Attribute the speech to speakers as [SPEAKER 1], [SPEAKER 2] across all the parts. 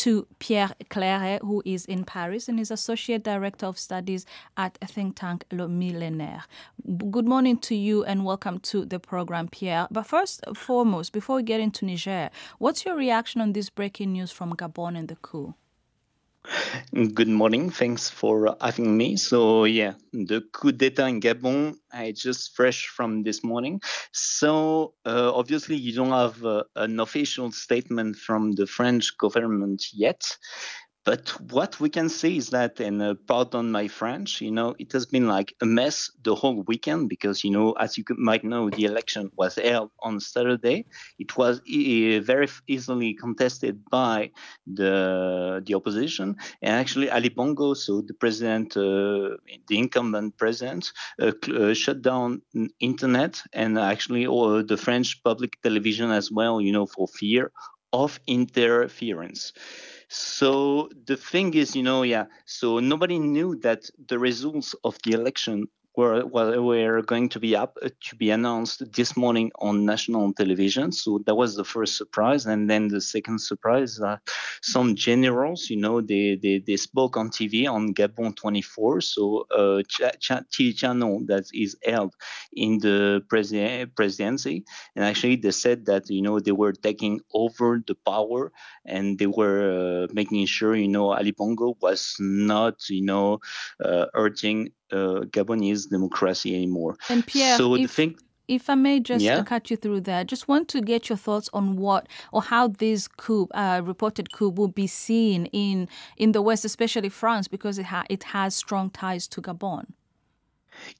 [SPEAKER 1] to Pierre Clairé, who is in Paris and is Associate Director of Studies at a think tank, Le Millénaire. Good morning to you and welcome to the program, Pierre. But first and foremost, before we get into Niger, what's your reaction on this breaking news from Gabon and the coup?
[SPEAKER 2] Good morning. Thanks for having me. So yeah, the coup d'etat in Gabon, I just fresh from this morning. So obviously you don't have an official statement from the French government yet. But what we can say is that, and pardon my French, it has been like a mess the whole weekend because, as you might know, the election was held on Saturday. It was very easily contested by the opposition. And actually, Ali Bongo, so the president, the incumbent president, shut down internet and actually all the French public television as well, for fear of interference. So the thing is, so nobody knew that the results of the election were going to be announced this morning on national television. So that was the first surprise, and then the second surprise, some generals, they spoke on TV on Gabon 24, so TV channel that is held in the presidency, and actually they said that they were taking over the power and they were making sure Ali Bongo was not hurting Gabonese democracy anymore.
[SPEAKER 1] And Pierre,
[SPEAKER 2] so
[SPEAKER 1] if I may just cut you through there, just want to get your thoughts on what or how this coup, reported coup, will be seen in the West, especially France, because it has strong ties to Gabon.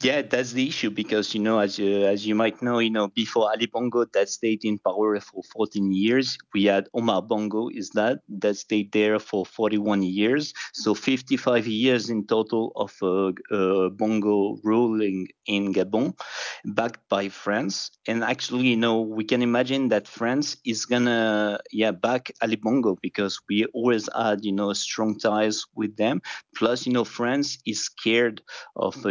[SPEAKER 2] Yeah, that's the issue because, as you might know, before Ali Bongo that stayed in power for 14 years, we had Omar Bongo that stayed there for 41 years. So 55 years in total of Bongo ruling in Gabon, backed by France. And actually, we can imagine that France is gonna, back Ali Bongo because we always had, strong ties with them. Plus, France is scared of,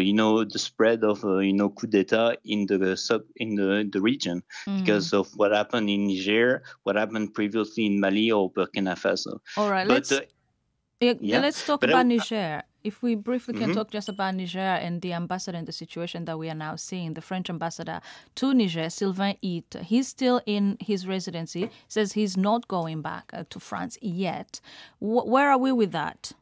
[SPEAKER 2] the spread of coup d'etat in the region because of what happened in Niger, what happened previously in Mali or Burkina Faso.
[SPEAKER 1] All right, let's talk about Niger. If we briefly can talk just about Niger and the ambassador and the situation that we are now seeing, the French ambassador to Niger, Sylvain Ite, he's still in his residency, says he's not going back to France yet. Where are we with that?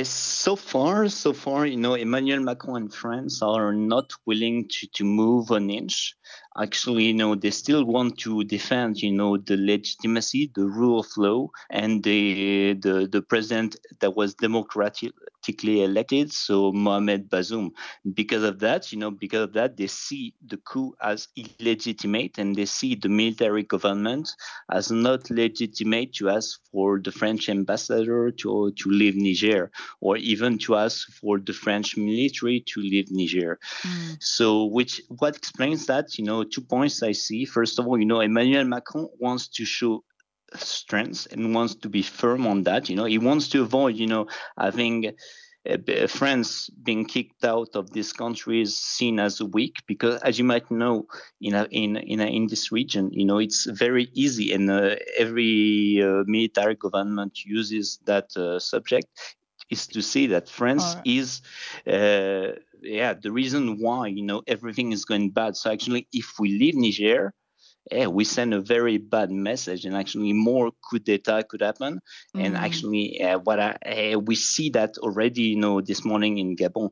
[SPEAKER 2] So far, Emmanuel Macron and France are not willing to move an inch. Actually, they still want to defend, the legitimacy, the rule of law, and the president that was democratically elected, so Mohamed Bazoum. Because of that, they see the coup as illegitimate, and they see the military government as not legitimate to ask for the French ambassador to leave Niger, or even to ask for the French military to leave Niger. So, what explains that? 2 points I see. First of all, Emmanuel Macron wants to show strength and wants to be firm on that. He wants to avoid, having France being kicked out of this country is seen as weak because, as you might know, in this region, it's very easy, and every military government uses that subject, is to say that France is the reason why everything is going bad. So actually, if we leave Niger, we send a very bad message, and actually more coup d'etat could happen. And actually, we see that already, this morning in Gabon.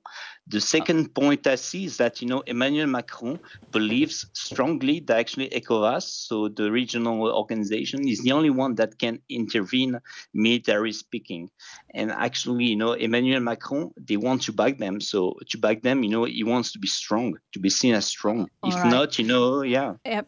[SPEAKER 2] The second point I see is that, Emmanuel Macron believes strongly that actually ECOWAS, so the regional organization, is the only one that can intervene, military speaking. And actually, Emmanuel Macron, they want to back them. So to back them, he wants to be strong, to be seen as strong. If not,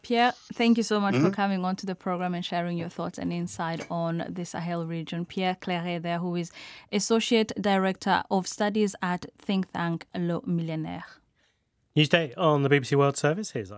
[SPEAKER 1] Pierre, thank you so much for coming on to the program and sharing your thoughts and insight on the Sahel region. Pierre Clairé there, who is Associate Director of Studies at think tank Le Millénaire.
[SPEAKER 3] Newsday on the BBC World Service. Here's